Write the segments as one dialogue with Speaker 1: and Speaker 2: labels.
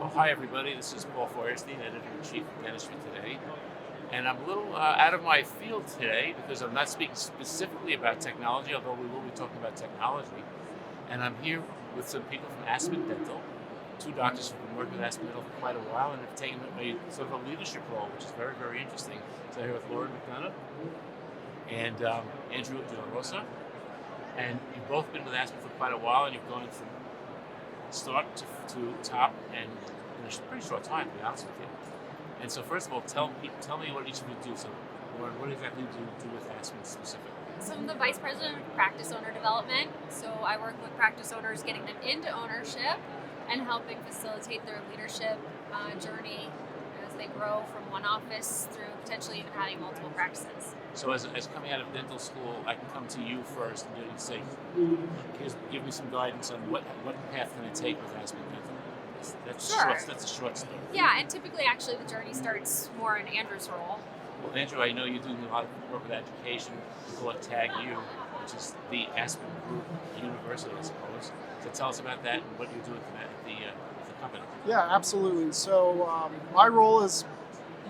Speaker 1: Well, hi everybody. This is Paul Feuerstein, editor-in-chief of Dentistry today, and I'm a little out of my field today because I'm not speaking specifically about technology, although we will be talking about technology. And I'm here with some people from Aspen Dental, two doctors who've been working with Aspen Dental for quite a while and have taken a sort of a leadership role, which is very, very interesting. So I'm here with Laura McDonough and Andrew Rosa, and you've both been with Aspen for quite a while, and you've gone from start to top and in a pretty short time, to be honest with you. And so first of all, tell me what each of you do. So Lauren, what exactly do you do with Aspen specifically?
Speaker 2: So I'm the Vice President of Practice Owner Development. So I work with practice owners, getting them into ownership and helping facilitate their leadership journey as they grow from one office through potentially even having multiple practices.
Speaker 1: So as coming out of dental school, I can come to you first and you say, give me some guidance on what path can I take with Aspen Dental. That's
Speaker 2: Sure.
Speaker 1: That's a short story.
Speaker 2: Yeah, and typically actually the journey starts more in Andrew's role.
Speaker 1: Well, Andrew, I know you're doing a lot of work with education. We call it TAG U, which is the Aspen Group University, I suppose. So tell us about that and what you're doing at the company.
Speaker 3: Yeah, absolutely. So my role is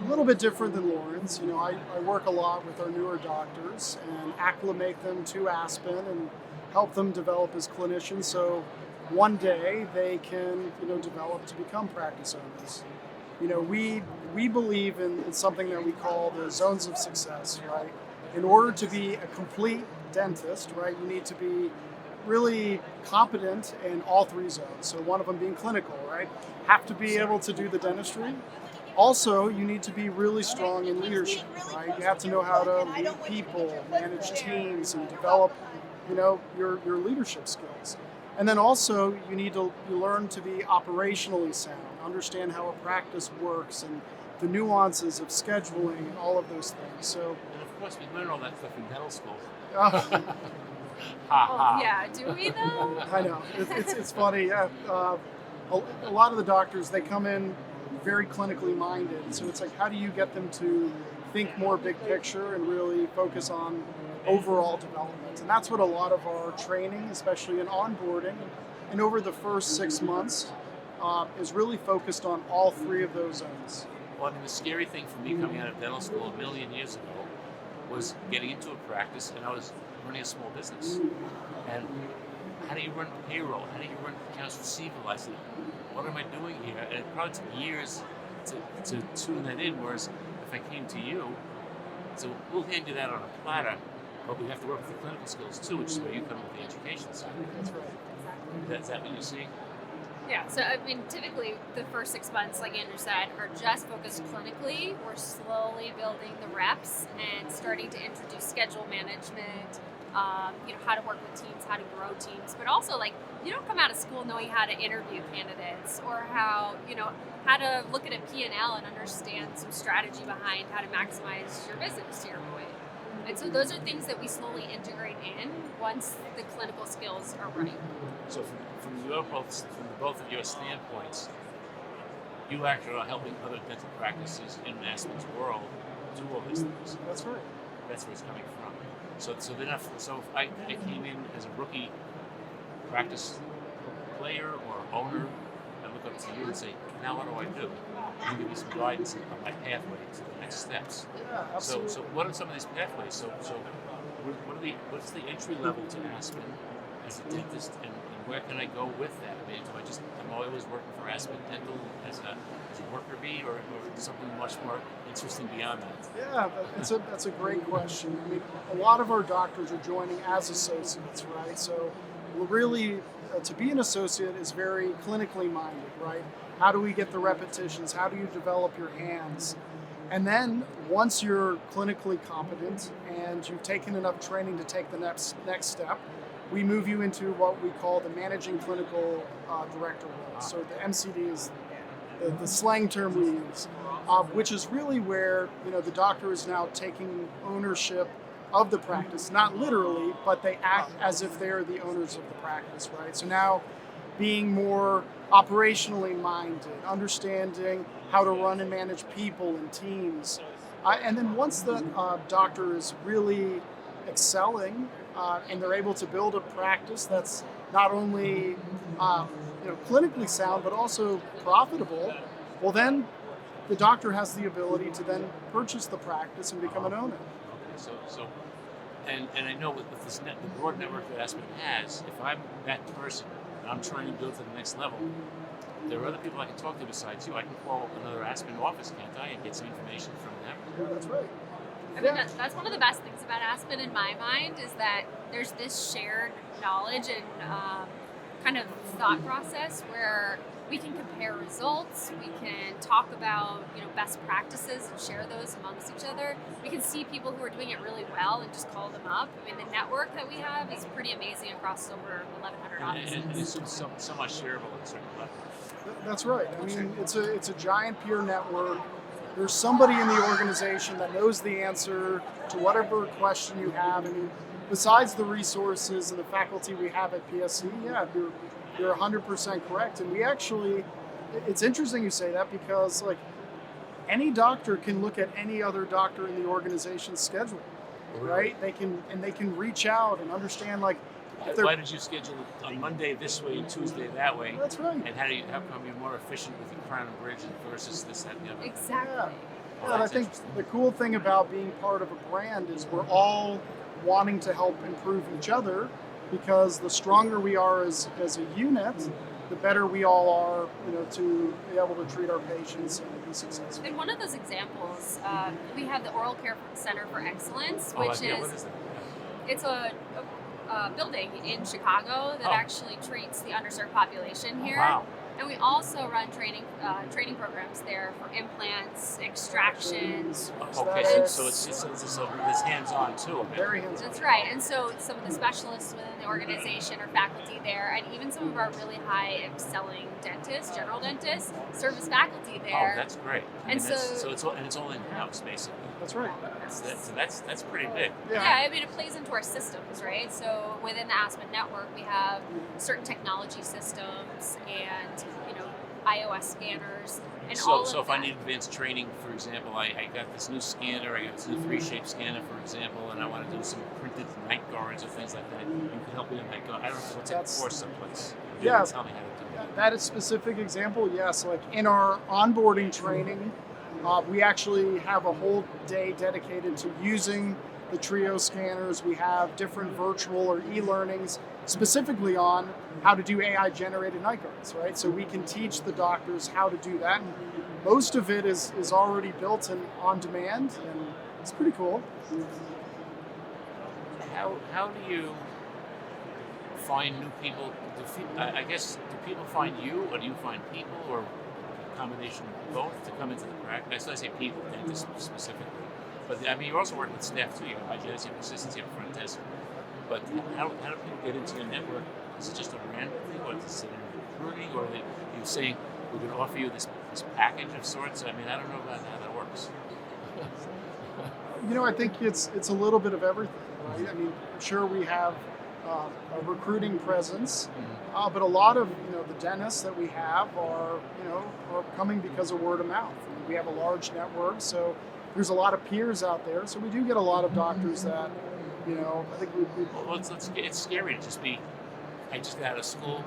Speaker 3: a little bit different than Lauren's. You know, I work a lot with our newer doctors and acclimate them to Aspen and help them develop as clinicians. So one day they can, develop to become practice owners. We believe in something that we call the zones of success, right? In order to be a complete dentist, right, you need to be really competent in all three zones. So one of them being clinical, right? Have to be able to do the dentistry. Also, you need to be really strong in leadership, right? You have to know how to lead people, manage teams, and develop, your leadership skills. And then also, you need to learn to be operationally sound, understand how a practice works and the nuances of scheduling and all of those things. So,
Speaker 1: And of course, we learn all that stuff in dental school.
Speaker 3: uh,
Speaker 2: Yeah, do we though?
Speaker 3: I know, it's funny. Yeah, a lot of the doctors, they come in very clinically minded. So it's like, how do you get them to think more big picture and really focus on overall development? And that's what a lot of our training, especially in onboarding and over the first 6 months, is really focused on all three of those zones.
Speaker 1: Well, I mean, the scary thing for me coming out of dental school a million years ago was getting into a practice, and I was running a small business. And how do you run payroll? How do you run accounts receivable? I said, what am I doing here? And it probably took years to tune that in, whereas if I came to you, so we'll hand you that on a platter, but we have to work with the clinical skills too, which is where you come with the education side.
Speaker 3: That's right.
Speaker 1: Is that what you're seeing?
Speaker 2: Yeah, so I mean, typically the first 6 months, like Andrew said, are just focused clinically. We're slowly building the reps and starting to introduce schedule management, how to work with teams, how to grow teams, but also you don't come out of school knowing how to interview candidates or how to look at a P&L and understand some strategy behind how to maximize your business, to your point. And so those are things that we slowly integrate in once the clinical skills are right.
Speaker 1: So from both of your standpoints, you actually are helping other dental practices in Aspen's world do all these things.
Speaker 3: That's right.
Speaker 1: That's where it's coming from. So if I came in as a rookie practice player or owner, I look up to you and say, now what do I do? You give me some guidance on my pathway to the next steps.
Speaker 3: Yeah, absolutely.
Speaker 1: So what are some of these pathways? So what's the entry level to Aspen as a dentist, and where can I go with that? I mean, I'm always working for Aspen Dental as a worker bee, or something much more interesting beyond that?
Speaker 3: Yeah, that's a great question. I mean, a lot of our doctors are joining as associates, right? So really, to be an associate is very clinically minded, right? How do we get the repetitions? How do you develop your hands? And then once you're clinically competent and you've taken enough training to take the next step, we move you into what we call the managing clinical director role. So the MCD is the slang term we use, which is really where the doctor is now taking ownership of the practice, not literally, but they act as if they're the owners of the practice, right? So now being more operationally minded, understanding how to run and manage people and teams. And then once the doctor is really excelling and they're able to build a practice that's not only clinically sound, but also profitable, well then the doctor has the ability to then purchase the practice and become an owner.
Speaker 1: Okay, and I know with this the broad network that Aspen has, if I'm that person and I'm trying to build to the next level, there are other people I can talk to besides you. I can call another Aspen office, can't I, and get some information from them?
Speaker 3: Yeah, that's right.
Speaker 2: I mean, that's one of the best things about Aspen in my mind is that there's this shared knowledge and kind of thought process where we can compare results, we can talk about best practices and share those amongst each other. We can see people who are doing it really well and just call them up. I mean, the network that we have is pretty amazing across over 1,100 offices.
Speaker 1: And it's so much shareable at a certain level.
Speaker 3: That's right. I mean, it's a giant peer network. There's somebody in the organization that knows the answer to whatever question you have. I mean, besides the resources and the faculty we have at PSC, yeah, you're 100% correct. And we actually, it's interesting you say that because any doctor can look at any other doctor in the organization's schedule, right? They can reach out and understand
Speaker 1: why did you schedule it on Monday this way and Tuesday that way?
Speaker 3: That's right.
Speaker 1: And how come you're more efficient with the Crown and Bridge versus this, that, and the other?
Speaker 2: Exactly.
Speaker 3: Yeah, and I think the cool thing about being part of a brand is we're all wanting to help improve each other, because the stronger we are as a unit, the better we all are, to be able to treat our patients and be successful.
Speaker 2: In one of those examples, we have the Oral Care Center for Excellence,
Speaker 1: what
Speaker 2: is
Speaker 1: that?
Speaker 2: It's a building in Chicago that actually treats the underserved population here.
Speaker 1: Wow.
Speaker 2: And we also run training programs there for implants, extractions.
Speaker 1: Okay, so it's hands-on too. A bit.
Speaker 3: Very hands-on.
Speaker 2: That's right. And so some of the specialists within the organization are faculty there, and even some of our really high excelling dentists, general dentists, serve as faculty there.
Speaker 1: Oh, that's great. It's all in-house basically.
Speaker 3: That's right.
Speaker 1: So that's pretty big.
Speaker 2: Yeah, I mean, it plays into our systems, right? So within the Aspen network, we have certain technology systems and iOS scanners and all of
Speaker 1: So if
Speaker 2: that.
Speaker 1: I need advanced training, for example, I got this new scanner, I got this new 3-shape scanner, for example, and I want to do some printed night guards or things like that. You can help me on that. I don't know what's that course someplace. You can tell me how to do that.
Speaker 3: That is specific example, yes. In our onboarding training, we actually have a whole day dedicated to using the Trio scanners. We have different virtual or e-learnings specifically on how to do AI-generated night guards, right? So we can teach the doctors how to do that. And most of it is already built and on demand, and it's pretty cool.
Speaker 1: How do you find new people? I guess, do people find you, or do you find people, or a combination of both to come into the practice? I say people, dentists specifically. But I mean, you're also working with staff too. You have hygienists, you have assistants, you have front desk. But how do people get into your network? Is it just a random thing, or is it recruiting, or are you saying we're going to offer you this package of sorts? I mean, I don't know about how that works.
Speaker 3: I think it's a little bit of everything, right? I mean, sure we have a recruiting presence, but a lot of the dentists that we have are coming because of word of mouth. I mean, we have a large network, so there's a lot of peers out there. So we do get a lot of doctors that I think we
Speaker 1: Well, it's scary to just be. I just got out of school.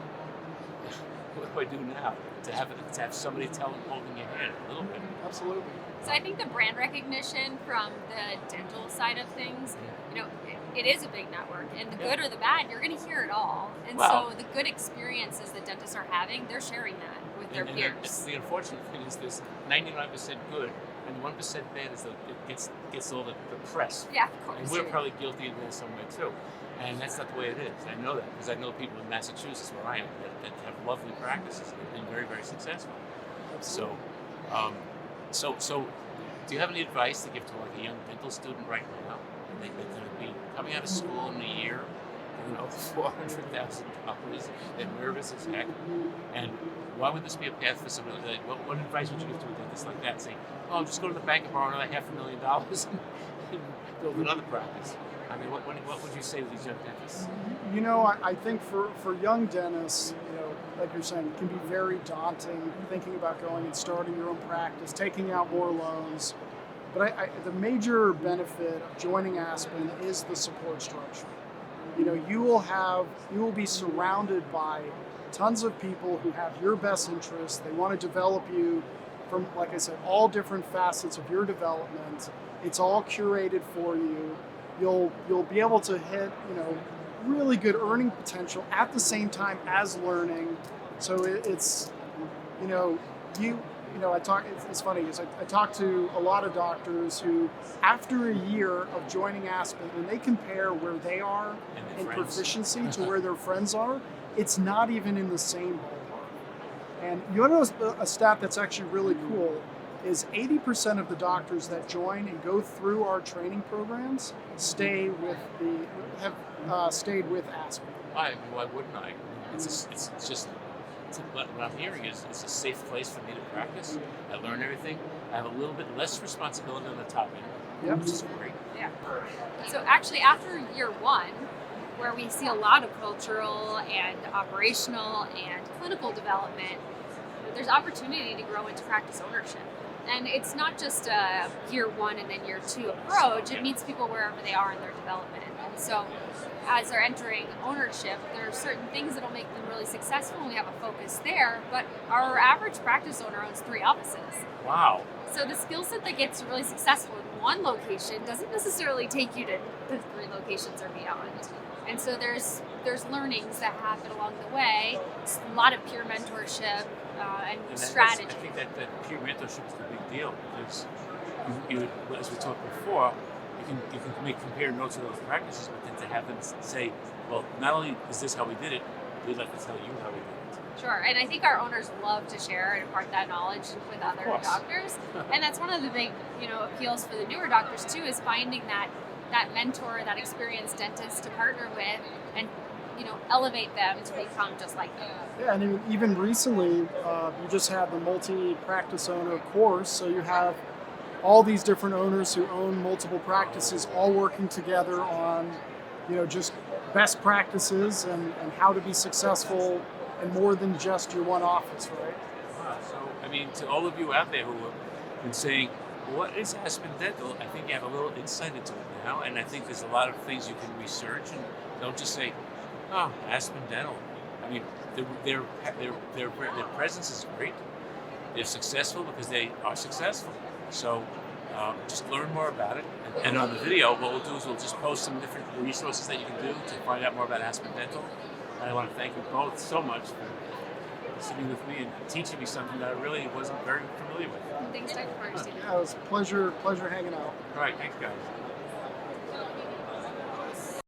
Speaker 1: What do I do now? To have somebody holding your hand a little bit.
Speaker 3: Absolutely.
Speaker 2: So I think the brand recognition from the dental side of things, it is a big network, and the good or the bad, you're going to hear it all. And so the good experiences that dentists are having, they're sharing that with their peers.
Speaker 1: The unfortunate thing is there's 99% good, and 1% bad is that it gets all the press.
Speaker 2: Yeah, of course.
Speaker 1: And we're probably guilty of that somewhere too. And that's not the way it is. I know that because I know people in Massachusetts, where I am, that have lovely practices and have been very, very successful. So, so do you have any advice to give to a young dental student right now? They're going to be coming out of school in a year, $400,000. They're nervous as heck. And why would this be a path for somebody like that? What advice would you give to a dentist like that? Saying, just go to the bank and borrow another $500,000 and build another practice. I mean, what would you say to these young dentists?
Speaker 3: I think for young dentists, like you're saying, it can be very daunting thinking about going and starting your own practice, taking out more loans. But the major benefit of joining Aspen is the support structure. you will be surrounded by tons of people who have your best interests. They want to develop you from, like I said, all different facets of your development. It's all curated for you. You'll be able to hit, really good earning potential at the same time as learning. So it's, it's funny because I talk to a lot of doctors who, after a year of joining Aspen, when they compare where they are in proficiency to where their friends are, it's not even in the same ballpark. And you know a stat that's actually really cool is 80% of the doctors that join and go through our training programs stayed with Aspen.
Speaker 1: Why wouldn't I? What I'm hearing is it's a safe place for me to practice. I learn everything. I have a little bit less responsibility on the top end, which is great.
Speaker 2: Yeah. So actually, after year one, where we see a lot of cultural and operational and clinical development, there's opportunity to grow into practice ownership. And it's not just a year one and then year two approach. It meets people wherever they are in their development. And so as they're entering ownership, there are certain things that will make them really successful, and we have a focus there. But our average practice owner owns 3 offices.
Speaker 1: Wow.
Speaker 2: So the skill set that gets really successful in one location doesn't necessarily take you to the 3 locations or beyond. And so there's learnings that happen along the way. It's a lot of peer mentorship and strategy.
Speaker 1: I think that peer mentorship is the big deal, because you as we talked before, you can compare notes of those practices, but then to have them say, well, not only is this how we did it, we'd like to tell you how we did it.
Speaker 2: Sure, and I think our owners love to share and impart that knowledge with other doctors. And that's one of the big, appeals for the newer doctors too, is finding that mentor, that experienced dentist to partner with and, elevate them to become just like them.
Speaker 3: Yeah, and even recently, you just had the multi-practice owner course, so you have all these different owners who own multiple practices all working together on, just best practices and how to be successful in more than just your one office, right?
Speaker 1: Wow. So, to all of you out there who have been saying, what is Aspen Dental? I think you have a little insight into it now, and I think there's a lot of things you can research, and don't just say, oh, Aspen Dental. Their presence is great. They're successful because they are successful. So just learn more about it. And on the video, what we'll do is we'll just post some different resources that you can do to find out more about Aspen Dental. And I want to thank you both so much for sitting with me and teaching me something that I really wasn't very familiar with.
Speaker 2: Thanks, Dr. Feuerstein.
Speaker 3: Yeah, it was a pleasure hanging out.
Speaker 1: All right, thanks, guys.